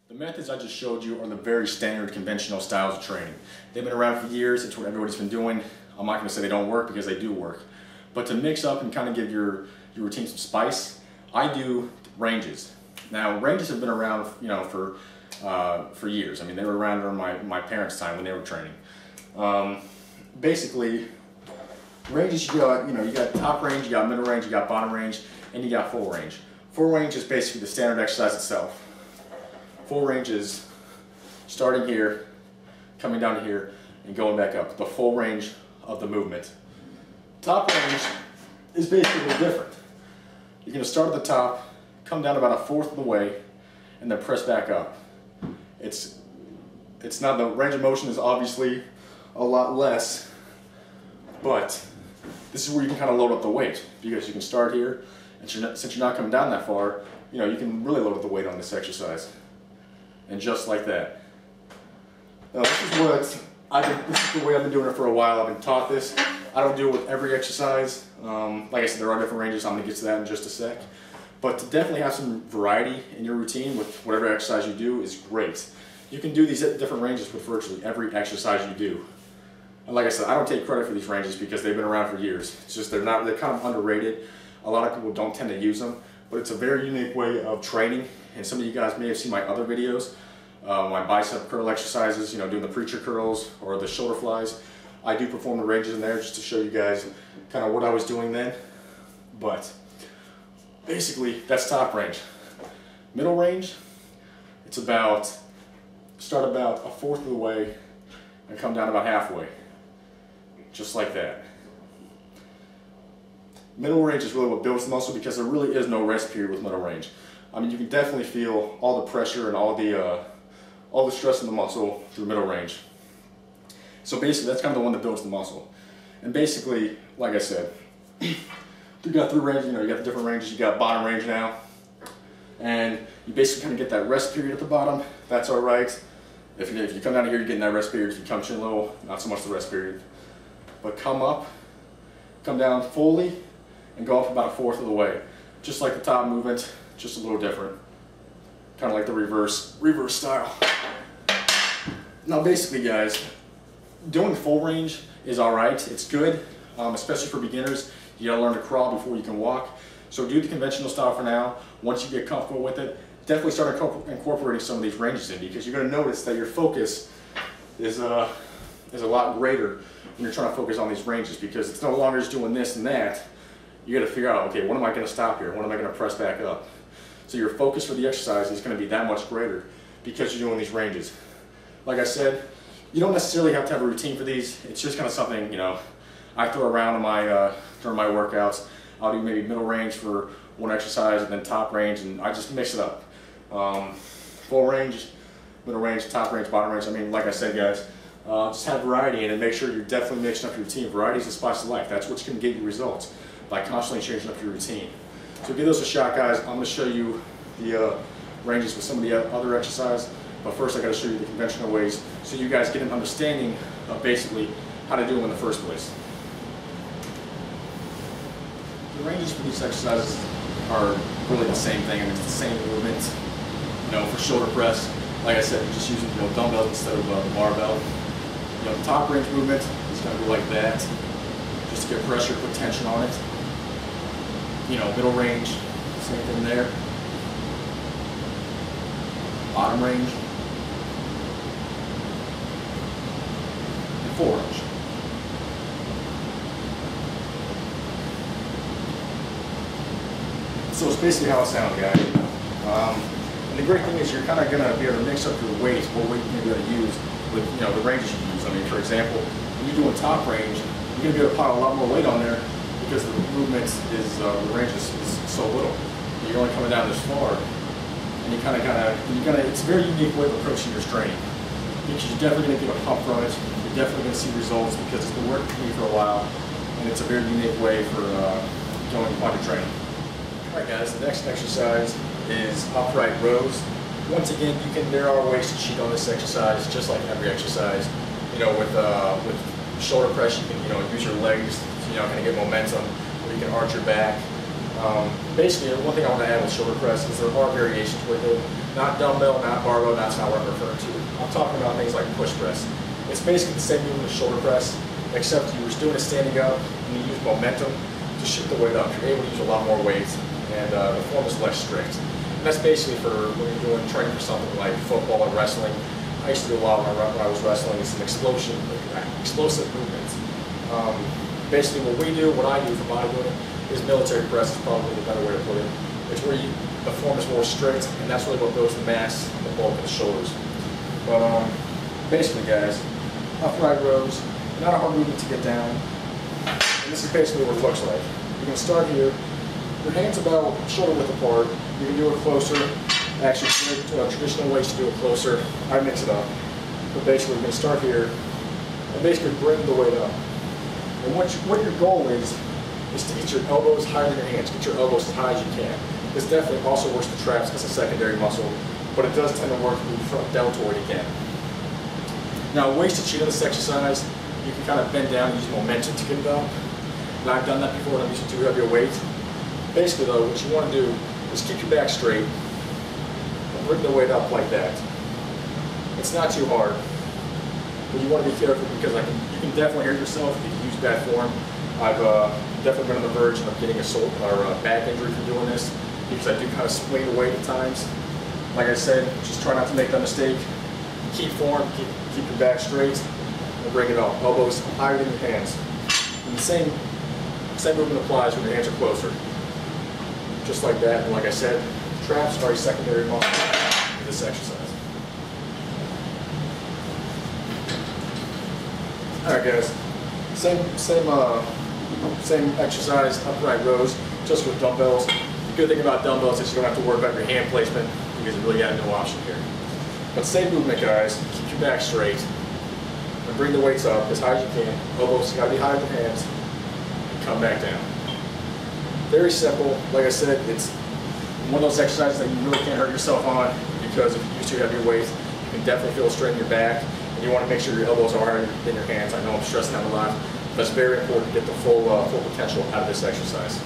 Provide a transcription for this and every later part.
The methods I just showed you are the very standard conventional styles of training. They've been around for years, it's what everybody's been doing. I'm not going to say they don't work because they do work. But to mix up and kind of give your routine some spice, I do ranges. Now ranges have been around, for years. I mean, they were around during my parents' time when they were training. Basically, ranges you got top range, you got middle range, you got bottom range, and you got full range. Full range is basically the standard exercise itself. Full range is starting here, coming down to here, and going back up. The full range of the movement. Top range is basically different. You're going to start at the top, come down about a fourth of the way, and then press back up. It's not, the range of motion is obviously a lot less, but this is where you can kind of load up the weight, because you can start here, and since you're not coming down that far, you can really load up the weight on this exercise. And just like that. Now this is the way I've been doing it for a while. I've been taught this. I don't do it with every exercise. Like I said, there are different ranges. I'm going to get to that in just a sec. But to definitely have some variety in your routine with whatever exercise you do is great. You can do these at different ranges with virtually every exercise you do. And like I said, I don't take credit for these ranges because they've been around for years. It's just they're kind of underrated. A lot of people don't tend to use them, but it's a very unique way of training. And some of you guys may have seen my other videos, my bicep curl exercises, doing the preacher curls or the shoulder flies. I do perform the ranges in there just to show you guys kind of what I was doing then. But basically, that's top range. Middle range, it's start about a fourth of the way and come down about halfway. Just like that. Middle range is really what builds the muscle because there really is no rest period with middle range. I mean, you can definitely feel all the pressure and all the stress in the muscle through middle range. So basically, that's kind of the one that builds the muscle. And basically, like I said, you got three ranges. You got the different ranges. You got bottom range now, and you basically kind of get that rest period at the bottom. That's all right. If you come down here, you're getting that rest period. If you come chin low, not so much the rest period. But come up, come down fully, and go up about a fourth of the way, just like the top movement. Just a little different, kind of like the reverse style. Now basically guys, doing full range is alright, it's good, especially for beginners. You gotta learn to crawl before you can walk. So do the conventional style for now. Once you get comfortable with it, definitely start incorporating some of these ranges in, because you're gonna notice that your focus is a lot greater when you're trying to focus on these ranges, because it's no longer just doing this and that. You gotta figure out, okay, when am I gonna stop here? When am I gonna press back up? So your focus for the exercise is going to be that much greater because you're doing these ranges. Like I said, you don't necessarily have to have a routine for these. It's just kind of something, I throw around in during my workouts. I'll do maybe middle range for one exercise and then top range, and I just mix it up. Full range, middle range, top range, bottom range. I mean, like I said, guys, just have variety in it and make sure you're definitely mixing up your routine. Variety is the spice of life. That's what's going to get you results by constantly changing up your routine. So give those a shot, guys. I'm going to show you the ranges with some of the other exercise, but first I got to show you the conventional ways so you guys get an understanding of basically how to do them in the first place. The ranges for these exercises are really the same thing. I mean, it's the same movement. For shoulder press, like I said, you're just using dumbbells instead of a barbell. The top range movement is going to go like that, just to get pressure, put tension on it. Middle range, same thing there. Bottom range. And full range. So it's basically how it sounds, guys. And the great thing is you're kind of going to be able to mix up your weights, what weight you're going to be able to use with the ranges you use. I mean, for example, when you're doing top range, you're going to be able to pile a lot more weight on there, because the movement is, the range is so little. You're only coming down this far, and it's a very unique way of approaching your training. Because you're definitely going to get a pump from it, you're definitely going to see results because it's been working for me for a while, and it's a very unique way for going body training. Alright guys, the next exercise is upright rows. Once again, there are ways to cheat on this exercise, just like every exercise. With shoulder press, you can use your legs to kind of get momentum, or you can arch your back. Basically, one thing I want to add with shoulder press is there are variations with it. Not dumbbell, not barbell, that's not what I'm referring to. I'm talking about things like push press. It's basically the same movement as shoulder press, except you were doing it standing up and you use momentum to shift the weight up. You're able to use a lot more weight, and the form is less strict. And that's basically for when you're doing training for something like football or wrestling. I used to do a lot when I was wrestling. It's an explosive movement. Basically what I do for bodybuilding is military press is probably the better way to put it. It's where the form is more strict, and that's really what builds the mass, the bulk of the shoulders. But basically, guys, upright rows, not a hard movement to get down. And this is basically what it looks like. You're going to start here. Your hands about shoulder width apart. You can do it closer. Actually, traditional ways to do it closer. I mix it up. But basically, we're going to start here and basically bring the weight up. And what your goal is to get your elbows higher than your hands. Get your elbows as high as you can. This definitely also works the traps as a secondary muscle, but it does tend to work the front deltoid again. Now, ways to cheat on this exercise, you can kind of bend down and use momentum to get it up. And I've done that before when I'm using too heavy a weight. Basically though, what you want to do is keep your back straight and bring the weight up like that. It's not too hard, but you want to be careful because you can definitely hurt yourself if you use bad form. I've definitely been on the verge of getting a back injury from doing this because I do kind of swing the weight at times. Like I said, just try not to make that mistake. Keep form, keep your back straight, and bring it up. Elbows higher than your hands. And the same movement applies when your hands are closer. Just like that, and like I said, traps are a secondary muscle for this exercise. Alright guys, same exercise, upright rows, just with dumbbells. The good thing about dumbbells is you don't have to worry about your hand placement because you really got no option here. But same movement guys, keep your back straight, and bring the weights up as high as you can. Elbows gotta be higher than hands, and come back down. Very simple. Like I said, it's one of those exercises that you really can't hurt yourself on because if you use too heavy weight, you can definitely feel a strain in your back, and you want to make sure your elbows are higher than your hands. I know I'm stressing that a lot, but it's very important to get the full potential out of this exercise.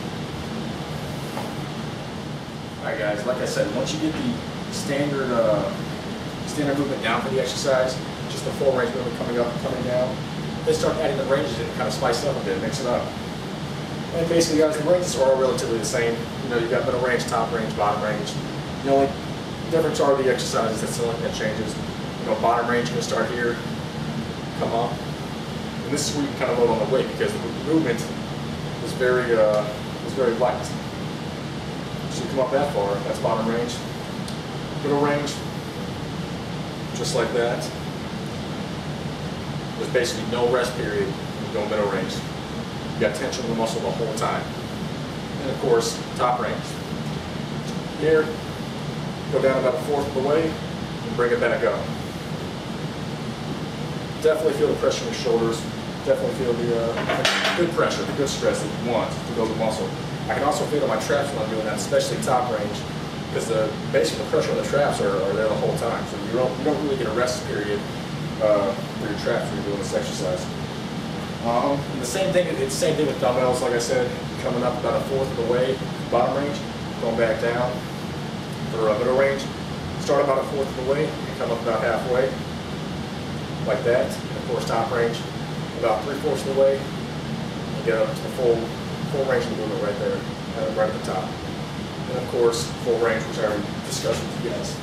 Alright guys, like I said, once you get the standard movement down for the exercise, just the full range movement coming up and coming down, then start adding the ranges in and kind of spice it up a bit, mix it up. And basically guys, the ranges are all relatively the same. You know, you've got middle range, top range, bottom range. The only difference are the exercises, that's the only thing that changes. You know, bottom range, you're going to start here, come up. And this is where you can kind of load on the weight because the movement is very light. So you come up that far, that's bottom range. Middle range, just like that. There's basically no rest period when you go middle range. You got tension in the muscle the whole time. And of course, top range. Here, go down about a fourth of the way and bring it back up. Definitely feel the pressure in your shoulders. Definitely feel the good pressure, the good stress that you want to build the muscle. I can also feel it on my traps when I'm doing that, especially top range, because basically the pressure on the traps are there the whole time. So you don't really get a rest period for your traps when you're doing this exercise. And the same thing with dumbbells, like I said, coming up about a fourth of the way, bottom range, going back down for middle range. Start about a fourth of the way and come up about halfway, like that. And of course, top range, about 3/4 of the way, and get up to the full range of the movement right there, right at the top. And of course, full range, which I already discussed with you guys.